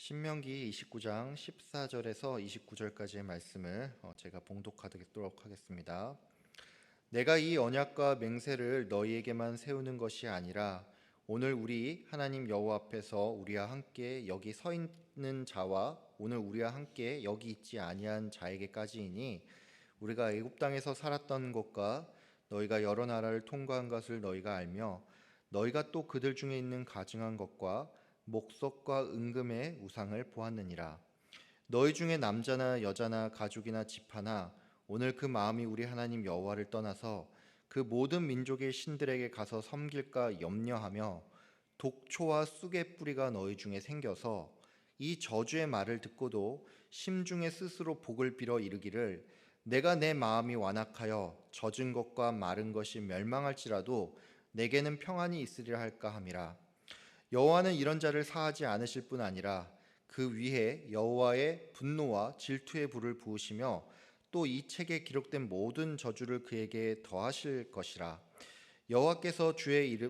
신명기 29장 14절에서 29절까지의 말씀을 제가 봉독하도록 하겠습니다. 내가 이 언약과 맹세를 너희에게만 세우는 것이 아니라 오늘 우리 하나님 여호와 앞에서 우리와 함께 여기 서 있는 자와 오늘 우리와 함께 여기 있지 아니한 자에게까지이니 우리가 애굽 땅에서 살았던 것과 너희가 여러 나라를 통과한 것을 너희가 알며 너희가 또 그들 중에 있는 가증한 것과 목석과 은금의 우상을 보았느니라. 너희 중에 남자나 여자나 가족이나 지파나 오늘 그 마음이 우리 하나님 여호와를 떠나서 그 모든 민족의 신들에게 가서 섬길까 염려하며 독초와 쑥의 뿌리가 너희 중에 생겨서 이 저주의 말을 듣고도 심중에 스스로 복을 빌어 이르기를 내가 내 마음이 완악하여 젖은 것과 마른 것이 멸망할지라도 내게는 평안이 있으리라 할까 함이라. 여호와는 이런 자를 사하지 않으실 뿐 아니라 그 위에 여호와의 분노와 질투의 불을 부으시며 또 이 책에 기록된 모든 저주를 그에게 더하실 것이라. 여호와께서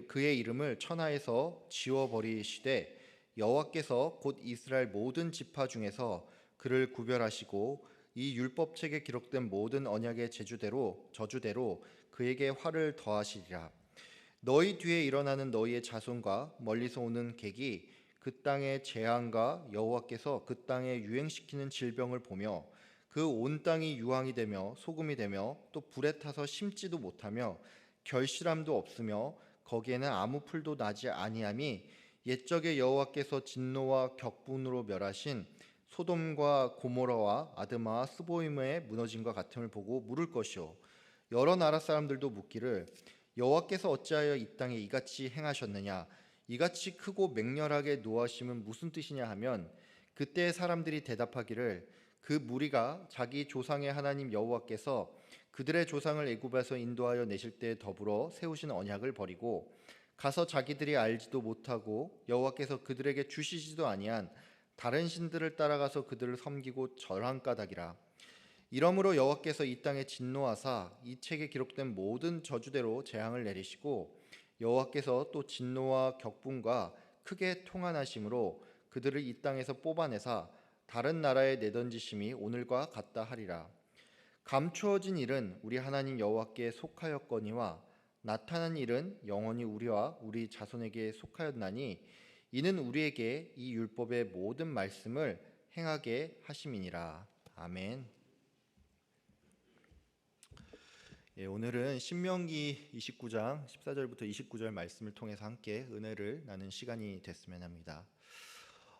그의 이름을 천하에서 지워버리시되 여호와께서 곧 이스라엘 모든 지파 중에서 그를 구별하시고 이 율법책에 기록된 모든 언약의 저주대로 그에게 화를 더하시리라. 너희 뒤에 일어나는 너희의 자손과 멀리서 오는 객이 그 땅의 재앙과 여호와께서 그 땅에 유행시키는 질병을 보며 그 온 땅이 유황이 되며 소금이 되며 또 불에 타서 심지도 못하며 결실함도 없으며 거기에는 아무 풀도 나지 아니함이 옛적에 여호와께서 진노와 격분으로 멸하신 소돔과 고모라와 아드마와 스보임의 무너짐과 같음을 보고 물을 것이요 여러 나라 사람들도 묻기를 여호와께서 어찌하여 이 땅에 이같이 행하셨느냐 이같이 크고 맹렬하게 노하심은 무슨 뜻이냐 하면 그때 사람들이 대답하기를 그 무리가 자기 조상의 하나님 여호와께서 그들의 조상을 애굽에서 인도하여 내실 때에 더불어 세우신 언약을 버리고 가서 자기들이 알지도 못하고 여호와께서 그들에게 주시지도 아니한 다른 신들을 따라가서 그들을 섬기고 절한 까닭이라. 이러므로 여호와께서 이 땅에 진노하사 이 책에 기록된 모든 저주대로 재앙을 내리시고 여호와께서 또 진노와 격분과 크게 통한하심으로 그들을 이 땅에서 뽑아내사 다른 나라에 내던지심이 오늘과 같다 하리라. 감추어진 일은 우리 하나님 여호와께 속하였거니와 나타난 일은 영원히 우리와 우리 자손에게 속하였나니 이는 우리에게 이 율법의 모든 말씀을 행하게 하심이니라. 아멘. 오늘은 신명기 29장 14절부터 29절 말씀을 통해서 함께 은혜를 나눈 시간이 됐으면 합니다.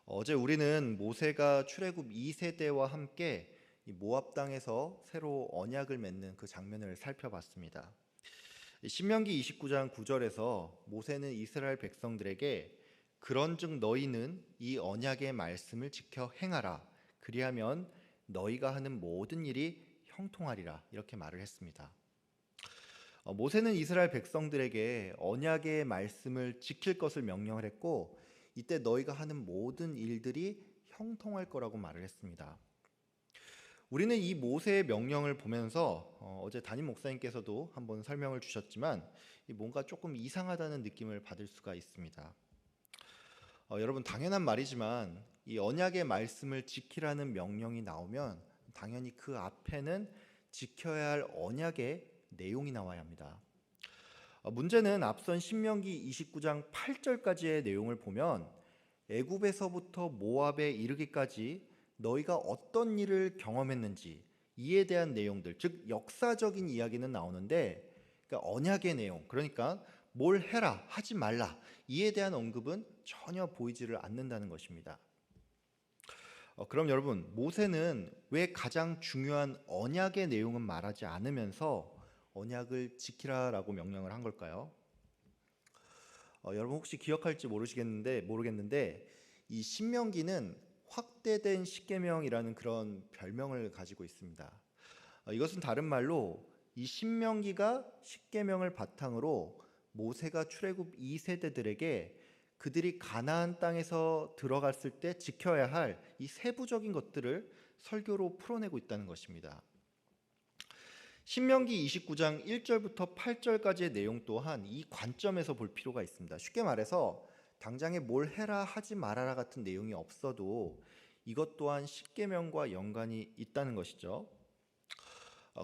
어제 우리는 모세가 출애굽 2세대와 함께 모압 땅에서 새로 언약을 맺는 그 장면을 살펴봤습니다. 신명기 29장 9절에서 모세는 이스라엘 백성들에게 그런즉 너희는 이 언약의 말씀을 지켜 행하라. 그리하면 너희가 하는 모든 일이 형통하리라. 이렇게 말을 했습니다. 모세는 이스라엘 백성들에게 언약의 말씀을 지킬 것을 명령을 했고 이때 너희가 하는 모든 일들이 형통할 거라고 말을 했습니다. 우리는 이 모세의 명령을 보면서 어제 담임 목사님께서도 한번 설명을 주셨지만 뭔가 조금 이상하다는 느낌을 받을 수가 있습니다. 여러분 당연한 말이지만 이 언약의 말씀을 지키라는 명령이 나오면 당연히 그 앞에는 지켜야 할 언약의 내용이 나와야 합니다. 문제는 앞선 신명기 29장 8절까지의 내용을 보면 애굽에서부터 모압에 이르기까지 너희가 어떤 일을 경험했는지 이에 대한 내용들, 즉 역사적인 이야기는 나오는데 그러니까 언약의 내용, 그러니까 뭘 해라, 하지 말라 이에 대한 언급은 전혀 보이지를 않는다는 것입니다. 그럼 여러분 모세는 왜 가장 중요한 언약의 내용은 말하지 않으면서 언약을 지키라라고 명령을 한 걸까요? 여러분 혹시 기억할지 모르겠는데 이 신명기는 확대된 십계명이라는 그런 별명을 가지고 있습니다. 이것은 다른 말로 이 신명기가 십계명을 바탕으로 모세가 출애굽 2세대들에게 그들이 가나안 땅에서 들어갔을 때 지켜야 할 이 세부적인 것들을 설교로 풀어내고 있다는 것입니다. 신명기 29장 1절부터 8절까지의 내용 또한 이 관점에서 볼 필요가 있습니다. 쉽게 말해서 당장에 뭘 해라 하지 말아라 같은 내용이 없어도 이것 또한 십계명과 연관이 있다는 것이죠.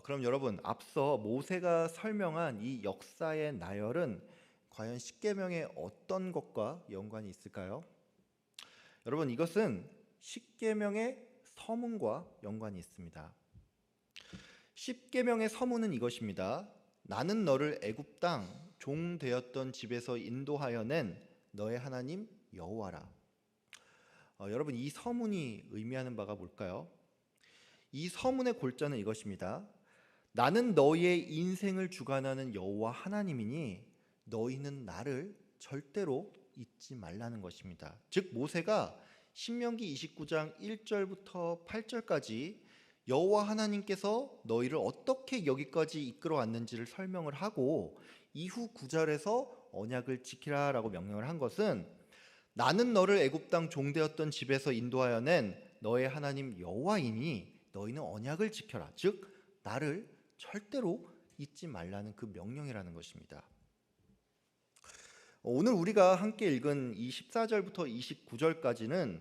그럼 여러분, 앞서 모세가 설명한 이 역사의 나열은 과연 십계명의 어떤 것과 연관이 있을까요? 여러분, 이것은 십계명의 서문과 연관이 있습니다. 십계명의 서문은 이것입니다. 나는 너를 애굽 땅 종 되었던 집에서 인도하여 낸 너의 하나님 여호와라. 여러분, 이 서문이 의미하는 바가 뭘까요? 이 서문의 골자는 이것입니다. 나는 너희의 인생을 주관하는 여호와 하나님이니 너희는 나를 절대로 잊지 말라는 것입니다. 즉 모세가 신명기 29장 1절부터 8절까지 여호와 하나님께서 너희를 어떻게 여기까지 이끌어 왔는지를 설명을 하고 이후 9절에서 언약을 지키라라고 명령을 한 것은 나는 너를 애굽 땅 종되었던 집에서 인도하여 낸 너의 하나님 여호와이니 너희는 언약을 지켜라. 즉 나를 절대로 잊지 말라는 그 명령이라는 것입니다. 오늘 우리가 함께 읽은 이 14절부터 29절까지는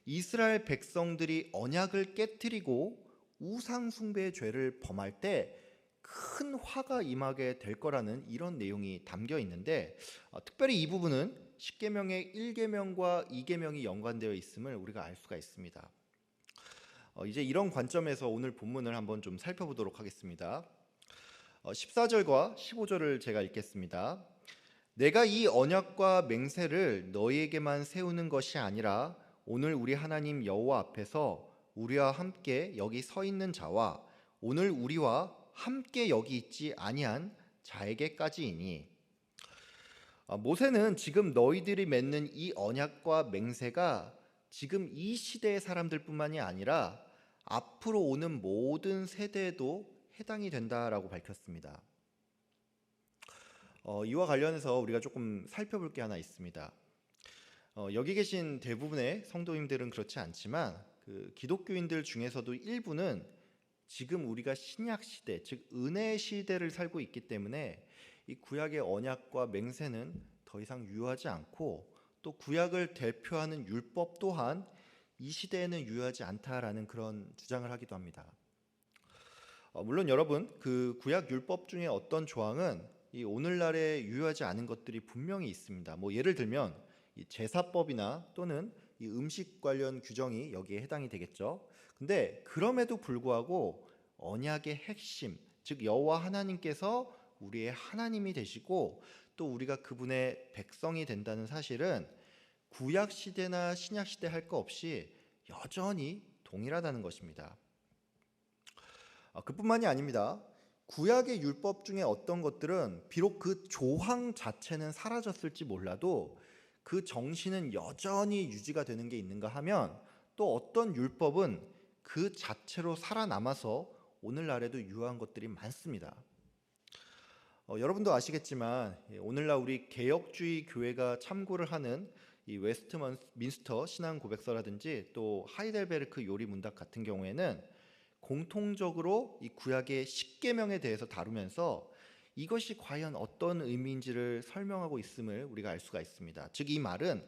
이스라엘 백성들이 언약을 깨트리고 우상 숭배의 죄를 범할 때 큰 화가 임하게 될 거라는 이런 내용이 담겨 있는데 특별히 이 부분은 십계명의 1계명과 2계명이 연관되어 있음을 우리가 알 수가 있습니다. 이제 이런 관점에서 오늘 본문을 한번 좀 살펴보도록 하겠습니다. 14절과 15절을 제가 읽겠습니다. 내가 이 언약과 맹세를 너희에게만 세우는 것이 아니라 오늘 우리 하나님 여호와 앞에서 우리와 함께 여기 서 있는 자와 오늘 우리와 함께 여기 있지 아니한 자에게까지이니. 모세는 지금 너희들이 맺는 이 언약과 맹세가 지금 이 시대의 사람들뿐만이 아니라 앞으로 오는 모든 세대에도 해당이 된다라고 밝혔습니다. 이와 관련해서 우리가 조금 살펴볼 게 하나 있습니다. 여기 계신 대부분의 성도님들은 그렇지 않지만 그 기독교인들 중에서도 일부는 지금 우리가 신약 시대, 즉 은혜의 시대를 살고 있기 때문에 이 구약의 언약과 맹세는 더 이상 유효하지 않고 또 구약을 대표하는 율법 또한 이 시대에는 유효하지 않다라는 그런 주장을 하기도 합니다. 물론 여러분, 그 구약 율법 중에 어떤 조항은 이 오늘날에 유효하지 않은 것들이 분명히 있습니다. 예를 들면 이 제사법이나 또는 이 음식 관련 규정이 여기에 해당이 되겠죠. 근데 그럼에도 불구하고 언약의 핵심, 즉 여호와 하나님께서 우리의 하나님이 되시고 또 우리가 그분의 백성이 된다는 사실은 구약 시대나 신약 시대 할 거 없이 여전히 동일하다는 것입니다. 그뿐만이 아닙니다. 구약의 율법 중에 어떤 것들은 비록 그 조항 자체는 사라졌을지 몰라도 그 정신은 여전히 유지가 되는 게 있는가 하면 또 어떤 율법은 그 자체로 살아남아서 오늘날에도 유효한 것들이 많습니다. 여러분도 아시겠지만 오늘날 우리 개혁주의 교회가 참고를 하는 이 웨스트민스터 신앙 고백서라든지 또 하이델베르크 요리 문답 같은 경우에는 공통적으로 이 구약의 십계명에 대해서 다루면서 이것이 과연 어떤 의미인지를 설명하고 있음을 우리가 알 수가 있습니다. 즉 이 말은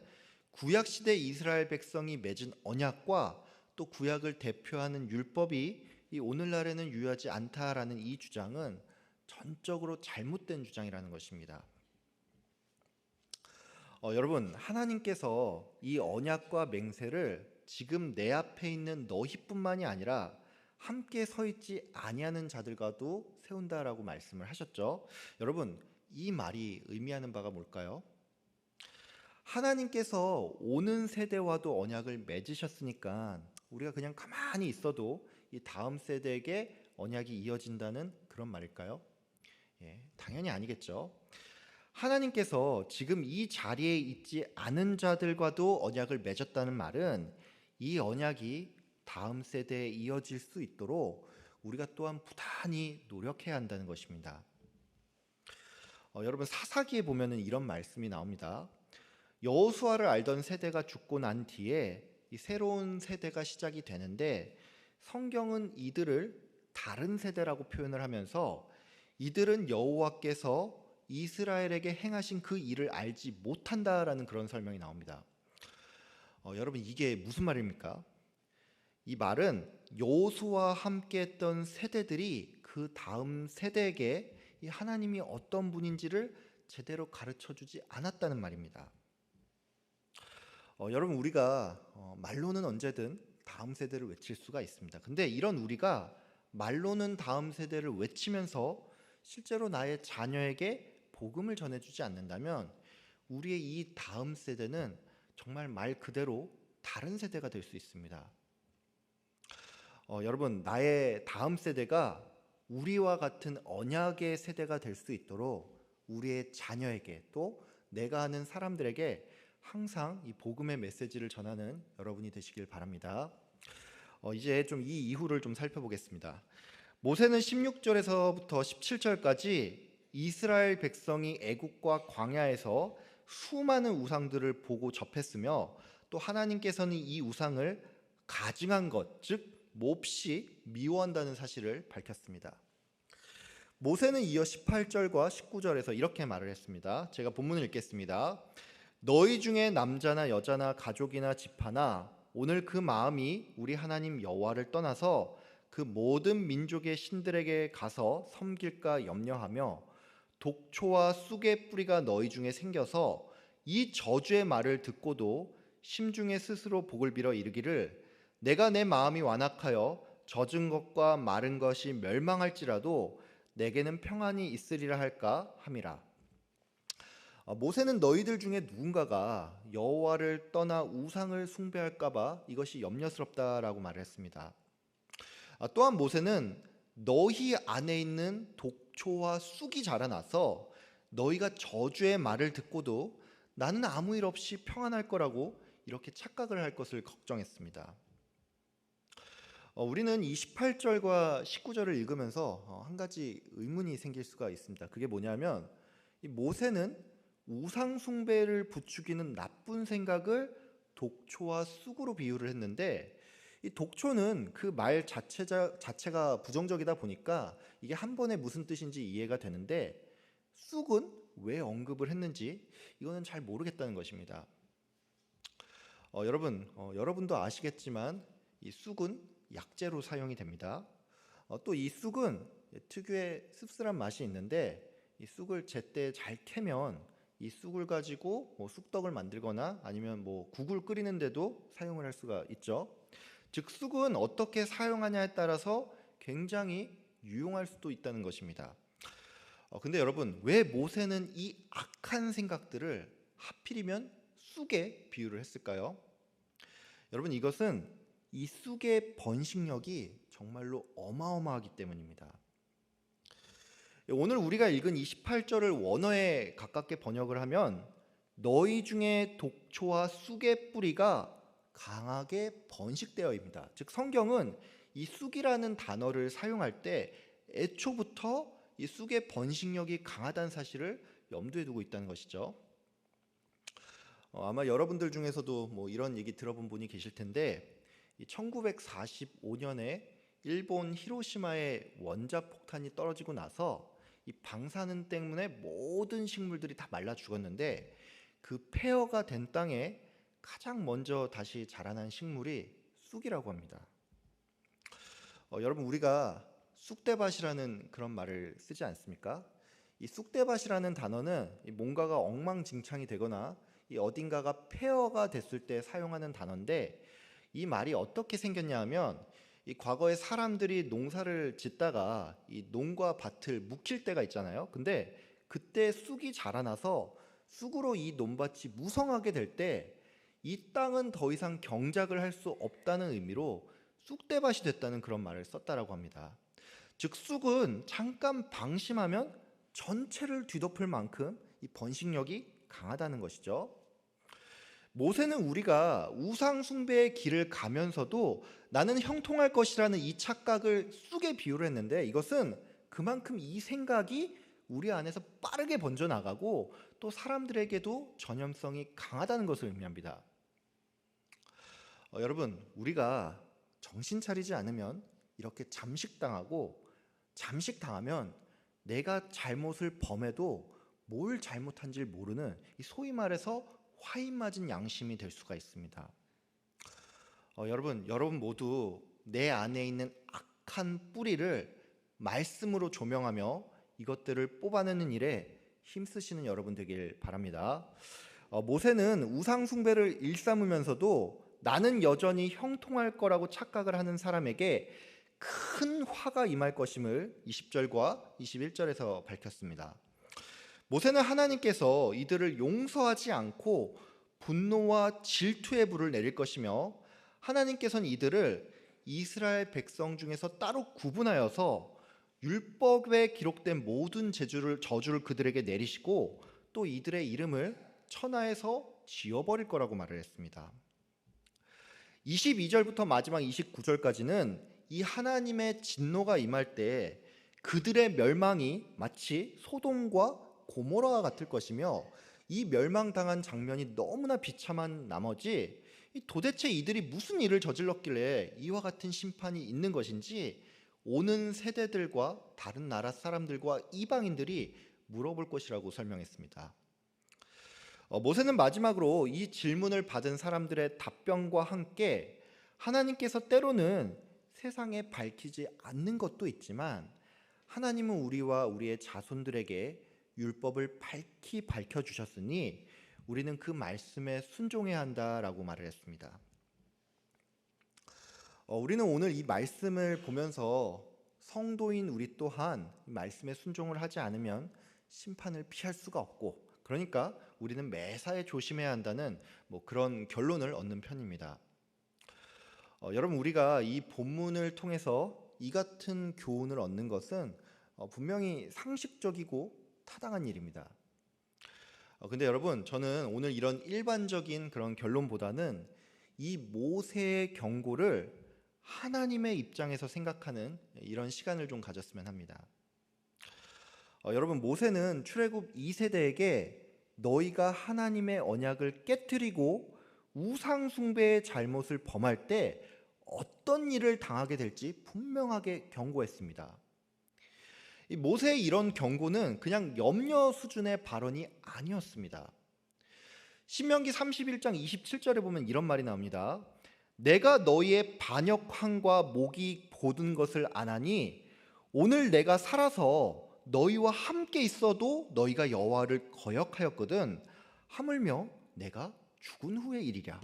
구약 시대 이스라엘 백성이 맺은 언약과 또 구약을 대표하는 율법이 이 오늘날에는 유효하지 않다라는 이 주장은 전적으로 잘못된 주장이라는 것입니다. 여러분, 하나님께서 이 언약과 맹세를 지금 내 앞에 있는 너희뿐만이 아니라 함께 서 있지 아니하는 자들과도 세운다라고 말씀을 하셨죠. 여러분, 이 말이 의미하는 바가 뭘까요? 하나님께서 오는 세대와도 언약을 맺으셨으니까 우리가 그냥 가만히 있어도 이 다음 세대에게 언약이 이어진다는 그런 말일까요? 당연히 아니겠죠. 하나님께서 지금 이 자리에 있지 않은 자들과도 언약을 맺었다는 말은 이 언약이 다음 세대에 이어질 수 있도록 우리가 또한 부단히 노력해야 한다는 것입니다. 여러분, 사사기에 보면은 이런 말씀이 나옵니다. 여호수아를 알던 세대가 죽고 난 뒤에 이 새로운 세대가 시작이 되는데 성경은 이들을 다른 세대라고 표현을 하면서 이들은 여호와께서 이스라엘에게 행하신 그 일을 알지 못한다라는 그런 설명이 나옵니다. 여러분 이게 무슨 말입니까? 이 말은 여호수아와 함께 했던 세대들이 그 다음 세대에게 이 하나님이 어떤 분인지를 제대로 가르쳐 주지 않았다는 말입니다. 여러분 우리가 말로는 언제든 다음 세대를 외칠 수가 있습니다. 근데 이런 우리가 말로는 다음 세대를 외치면서 실제로 나의 자녀에게 복음을 전해주지 않는다면 우리의 이 다음 세대는 정말 말 그대로 다른 세대가 될 수 있습니다. 여러분 나의 다음 세대가 우리와 같은 언약의 세대가 될 수 있도록 우리의 자녀에게 또 내가 아는 사람들에게 항상 이 복음의 메시지를 전하는 여러분이 되시길 바랍니다. 이제 좀 이 이후를 좀 살펴보겠습니다. 모세는 16절에서부터 17절까지 이스라엘 백성이 애국과 광야에서 수많은 우상들을 보고 접했으며 또 하나님께서는 이 우상을 가증한 것, 즉 몹시 미워한다는 사실을 밝혔습니다. 모세는 이어 18절과 19절에서 이렇게 말을 했습니다. 제가 본문을 읽겠습니다. 너희 중에 남자나 여자나 가족이나 집하나 오늘 그 마음이 우리 하나님 여호와를 떠나서 그 모든 민족의 신들에게 가서 섬길까 염려하며 독초와 쑥의 뿌리가 너희 중에 생겨서 이 저주의 말을 듣고도 심중에 스스로 복을 빌어 이르기를 내가 내 마음이 완악하여 젖은 것과 마른 것이 멸망할지라도 내게는 평안이 있으리라 할까 함이라. 모세는 너희들 중에 누군가가 여호와를 떠나 우상을 숭배할까 봐 이것이 염려스럽다라고 말을 했습니다. 또한 모세는 너희 안에 있는 독초와 쑥이 자라나서 너희가 저주의 말을 듣고도 나는 아무 일 없이 평안할 거라고 이렇게 착각을 할 것을 걱정했습니다. 우리는 이 18절과 19절을 읽으면서 한 가지 의문이 생길 수가 있습니다. 그게 뭐냐면 이 모세는 우상 숭배를 부추기는 나쁜 생각을 독초와 쑥으로 비유를 했는데 이 독초는 그 말 자체가 부정적이다 보니까 이게 한 번에 무슨 뜻인지 이해가 되는데 쑥은 왜 언급을 했는지 이거는 잘 모르겠다는 것입니다. 여러분도 아시겠지만 이 쑥은 약재로 사용이 됩니다. 또 이 쑥은 특유의 씁쓸한 맛이 있는데 이 쑥을 제때 잘 캐면 이 쑥을 가지고 뭐 쑥떡을 만들거나 아니면 뭐 국을 끓이는데도 사용을 할 수가 있죠. 즉 쑥은 어떻게 사용하냐에 따라서 굉장히 유용할 수도 있다는 것입니다. 근데 여러분 왜 모세는 이 악한 생각들을 하필이면 쑥에 비유를 했을까요? 여러분 이것은 이 쑥의 번식력이 정말로 어마어마하기 때문입니다. 오늘 우리가 읽은 28절을 원어에 가깝게 번역을 하면 너희 중에 독초와 쑥의 뿌리가 강하게 번식되어입니다. 즉 성경은 이 쑥이라는 단어를 사용할 때 애초부터 이 쑥의 번식력이 강하다는 사실을 염두에 두고 있다는 것이죠. 아마 여러분들 중에서도 뭐 이런 얘기 들어본 분이 계실 텐데 1945년에 일본 히로시마에 원자폭탄이 떨어지고 나서 이 방사능 때문에 모든 식물들이 다 말라 죽었는데 그 폐허가 된 땅에 가장 먼저 다시 자라난 식물이 쑥이라고 합니다. 여러분 우리가 쑥대밭이라는 그런 말을 쓰지 않습니까? 이 쑥대밭이라는 단어는 뭔가가 엉망진창이 되거나 이 어딘가가 폐허가 됐을 때 사용하는 단어인데 이 말이 어떻게 생겼냐 하면 이 과거에 사람들이 농사를 짓다가 이 농과 밭을 묵힐 때가 있잖아요. 근데 그때 쑥이 자라나서 쑥으로 이 논밭이 무성하게 될 때 이 땅은 더 이상 경작을 할 수 없다는 의미로 쑥대밭이 됐다는 그런 말을 썼다라고 합니다. 즉 쑥은 잠깐 방심하면 전체를 뒤덮을 만큼 이 번식력이 강하다는 것이죠. 모세는 우리가 우상 숭배의 길을 가면서도 나는 형통할 것이라는 이 착각을 쑥에 비유를 했는데 이것은 그만큼 이 생각이 우리 안에서 빠르게 번져나가고 또 사람들에게도 전염성이 강하다는 것을 의미합니다. 여러분 우리가 정신 차리지 않으면 이렇게 잠식당하고 잠식당하면 내가 잘못을 범해도 뭘 잘못한지 모르는 이 소위 말해서 화인 맞은 양심이 될 수가 있습니다. 여러분 모두 내 안에 있는 악한 뿌리를 말씀으로 조명하며 이것들을 뽑아내는 일에 힘쓰시는 여러분 되길 바랍니다. 모세는 우상 숭배를 일삼으면서도 나는 여전히 형통할 거라고 착각을 하는 사람에게 큰 화가 임할 것임을 20절과 21절에서 밝혔습니다. 모세는 하나님께서 이들을 용서하지 않고 분노와 질투의 불을 내릴 것이며 하나님께서는 이들을 이스라엘 백성 중에서 따로 구분하여서 율법에 기록된 모든 저주를 그들에게 내리시고 또 이들의 이름을 천하에서 지워버릴 거라고 말을 했습니다. 22절부터 마지막 29절까지는 이 하나님의 진노가 임할 때 그들의 멸망이 마치 소돔과 고모라와 같을 것이며 이 멸망당한 장면이 너무나 비참한 나머지 도대체 이들이 무슨 일을 저질렀길래 이와 같은 심판이 있는 것인지 오는 세대들과 다른 나라 사람들과 이방인들이 물어볼 것이라고 설명했습니다. 모세는 마지막으로 이 질문을 받은 사람들의 답변과 함께 하나님께서 때로는 세상에 밝히지 않는 것도 있지만 하나님은 우리와 우리의 자손들에게 율법을 밝히 밝혀주셨으니 우리는 그 말씀에 순종해야 한다라고 말을 했습니다. 우리는 오늘 이 말씀을 보면서 성도인 우리 또한 이 말씀에 순종을 하지 않으면 심판을 피할 수가 없고 그러니까 우리는 매사에 조심해야 한다는 그런 결론을 얻는 편입니다. 여러분 우리가 이 본문을 통해서 이 같은 교훈을 얻는 것은 분명히 상식적이고 타당한 일입니다. 근데 여러분 저는 오늘 이런 일반적인 그런 결론보다는 이 모세의 경고를 하나님의 입장에서 생각하는 이런 시간을 좀 가졌으면 합니다. 여러분 모세는 출애굽 2세대에게 너희가 하나님의 언약을 깨뜨리고 우상 숭배의 잘못을 범할 때 어떤 일을 당하게 될지 분명하게 경고했습니다. 이 모세의 이런 경고는 그냥 염려 수준의 발언이 아니었습니다. 신명기 31장 27절에 보면 이런 말이 나옵니다. 내가 너희의 반역함과 목이 보든 것을 아나니 오늘 내가 살아서 너희와 함께 있어도 너희가 여호와를 거역하였거든 하물며 내가 죽은 후의 일이랴.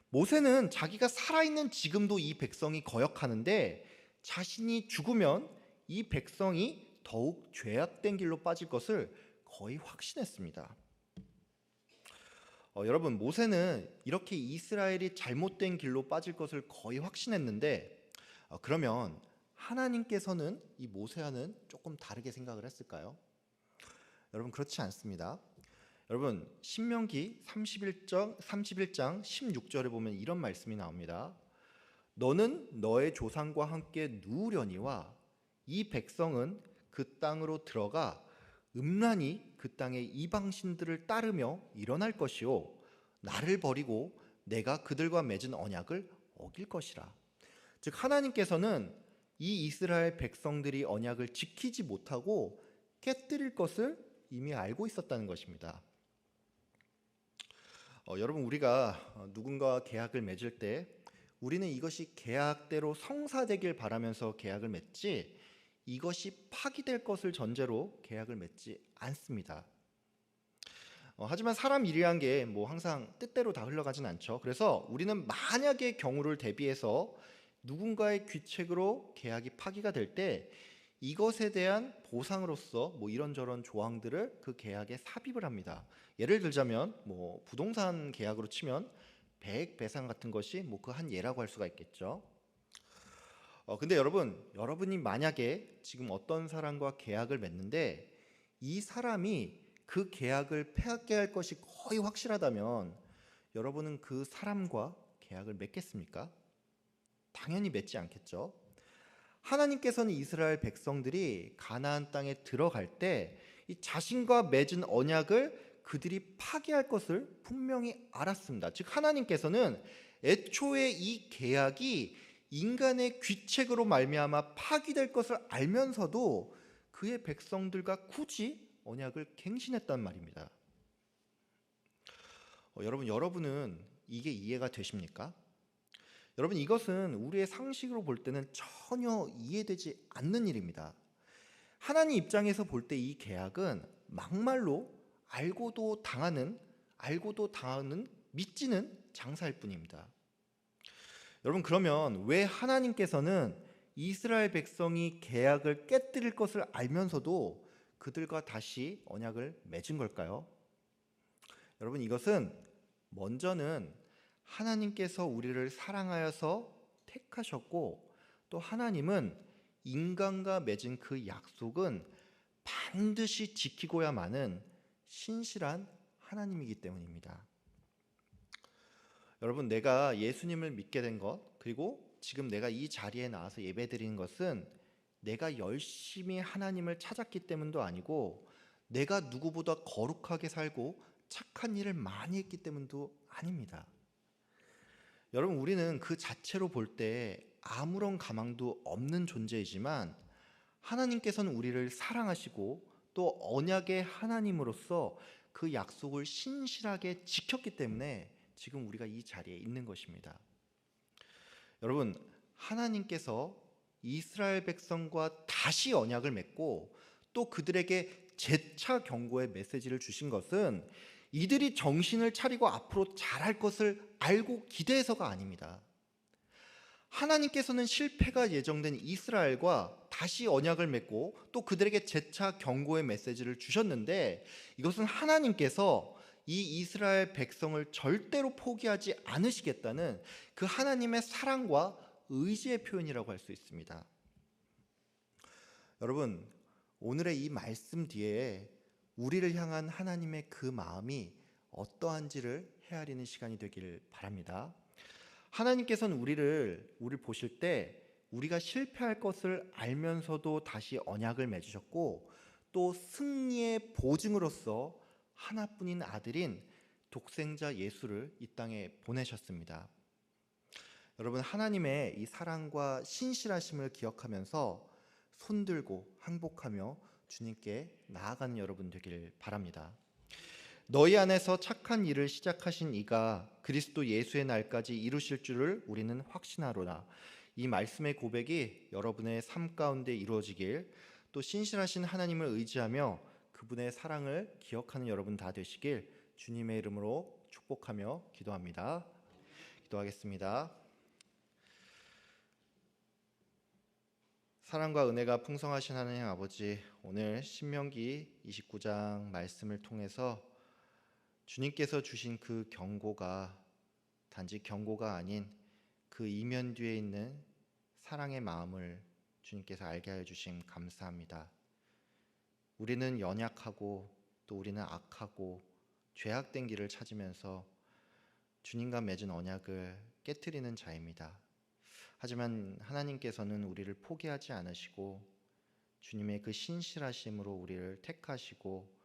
모세는 자기가 살아있는 지금도 이 백성이 거역하는데 자신이 죽으면 이 백성이 더욱 죄악된 길로 빠질 것을 거의 확신했습니다. 여러분 모세는 이렇게 이스라엘이 잘못된 길로 빠질 것을 거의 확신했는데 그러면 하나님께서는 이 모세와는 조금 다르게 생각을 했을까요? 여러분 그렇지 않습니다. 여러분 신명기 31장 16절에 보면 이런 말씀이 나옵니다. 너는 너의 조상과 함께 누우려니와 이 백성은 그 땅으로 들어가 음란히 그 땅의 이방신들을 따르며 일어날 것이요 나를 버리고 내가 그들과 맺은 언약을 어길 것이라. 즉 하나님께서는 이 이스라엘 백성들이 언약을 지키지 못하고 깨뜨릴 것을 이미 알고 있었다는 것입니다. 여러분 우리가 누군가와 계약을 맺을 때 우리는 이것이 계약대로 성사되길 바라면서 계약을 맺지 이것이 파기될 것을 전제로 계약을 맺지 않습니다. 하지만 사람 일이란 게 항상 뜻대로 다 흘러가진 않죠. 그래서 우리는 만약의 경우를 대비해서 누군가의 귀책으로 계약이 파기가 될 때 이것에 대한 보상으로서 이런저런 조항들을 그 계약에 삽입을 합니다. 예를 들자면 부동산 계약으로 치면 배액 배상 같은 것이 그 한 예라고 할 수가 있겠죠. 근데 여러분이 만약에 지금 어떤 사람과 계약을 맺는데 이 사람이 그 계약을 폐하게 것이 거의 확실하다면 여러분은 그 사람과 계약을 맺겠습니까? 당연히 맺지 않겠죠. 하나님께서는 이스라엘 백성들이 가나안 땅에 들어갈 때 이 자신과 맺은 언약을 그들이 파기할 것을 분명히 알았습니다. 즉 하나님께서는 애초에 이 계약이 인간의 귀책으로 말미암아 파기될 것을 알면서도 그의 백성들과 굳이 언약을 갱신했단 말입니다. 여러분은 이게 이해가 되십니까? 여러분, 이것은 우리의 상식으로 볼 때는 전혀 이해되지 않는 일입니다. 하나님 입장에서 볼 때 이 계약은 막말로 알고도 당하는 믿지는 장사일 뿐입니다. 여러분, 그러면 왜 하나님께서는 이스라엘 백성이 계약을 깨뜨릴 것을 알면서도 그들과 다시 언약을 맺은 걸까요? 여러분, 이것은 먼저는 하나님께서 우리를 사랑하여서 택하셨고, 또 하나님은 인간과 맺은 그 약속은 반드시 지키고야마는 신실한 하나님이기 때문입니다. 여러분, 내가 예수님을 믿게 된 것, 그리고 지금 내가 이 자리에 나와서 예배드리는 것은 내가 열심히 하나님을 찾았기 때문도 아니고, 내가 누구보다 거룩하게 살고 착한 일을 많이 했기 때문도 아닙니다. 여러분, 우리는 그 자체로 볼 때 아무런 가망도 없는 존재이지만 하나님께서는 우리를 사랑하시고 또 언약의 하나님으로서 그 약속을 신실하게 지켰기 때문에 지금 우리가 이 자리에 있는 것입니다. 여러분, 하나님께서 이스라엘 백성과 다시 언약을 맺고 또 그들에게 재차 경고의 메시지를 주신 것은 이들이 정신을 차리고 앞으로 잘할 것을 알고 기대해서가 아닙니다. 하나님께서는 실패가 예정된 이스라엘과 다시 언약을 맺고 또 그들에게 재차 경고의 메시지를 주셨는데, 이것은 하나님께서 이 이스라엘 백성을 절대로 포기하지 않으시겠다는 그 하나님의 사랑과 의지의 표현이라고 할 수 있습니다. 여러분, 오늘의 이 말씀 뒤에 우리를 향한 하나님의 그 마음이 어떠한지를 헤아리는 시간이 되길 바랍니다. 하나님께서는 우리를 보실 때 우리가 실패할 것을 알면서도 다시 언약을 맺으셨고, 또 승리의 보증으로서 하나뿐인 아들인 독생자 예수를 이 땅에 보내셨습니다. 여러분, 하나님의 이 사랑과 신실하심을 기억하면서 손들고 항복하며 주님께 나아가는 여러분 되길 바랍니다. 너희 안에서 착한 일을 시작하신 이가 그리스도 예수의 날까지 이루실 줄을 우리는 확신하노라. 이 말씀의 고백이 여러분의 삶 가운데 이루어지길, 또 신실하신 하나님을 의지하며 그분의 사랑을 기억하는 여러분 다 되시길 주님의 이름으로 축복하며 기도합니다. 기도하겠습니다. 사랑과 은혜가 풍성하신 하나님 아버지, 오늘 신명기 29장 말씀을 통해서 주님께서 주신 그 경고가 단지 경고가 아닌 그 이면 뒤에 있는 사랑의 마음을 주님께서 알게 하여 주심 감사합니다. 우리는 연약하고 또 우리는 악하고 죄악된 길을 찾으면서 주님과 맺은 언약을 깨트리는 자입니다. 하지만 하나님께서는 우리를 포기하지 않으시고 주님의 그 신실하심으로 우리를 택하시고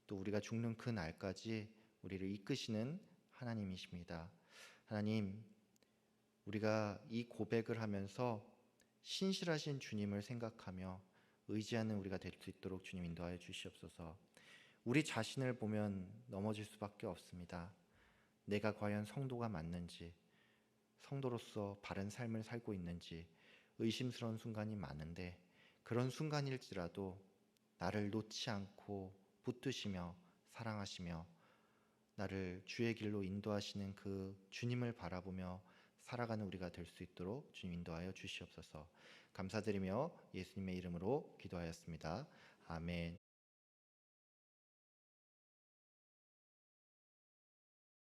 또 우리가 죽는 그 날까지 우리를 이끄시는 하나님이십니다. 하나님, 우리가 이 고백을 하면서 신실하신 주님을 생각하며 의지하는 우리가 될 수 있도록 주님 인도하여 주시옵소서. 우리 자신을 보면 넘어질 수밖에 없습니다. 내가 과연 성도가 맞는지, 성도로서 바른 삶을 살고 있는지 의심스러운 순간이 많은데, 그런 순간일지라도 나를 놓지 않고 붙드시며 사랑하시며 나를 주의 길로 인도하시는 그 주님을 바라보며 살아가는 우리가 될 수 있도록 주님 인도하여 주시옵소서. 감사드리며 예수님의 이름으로 기도하였습니다. 아멘.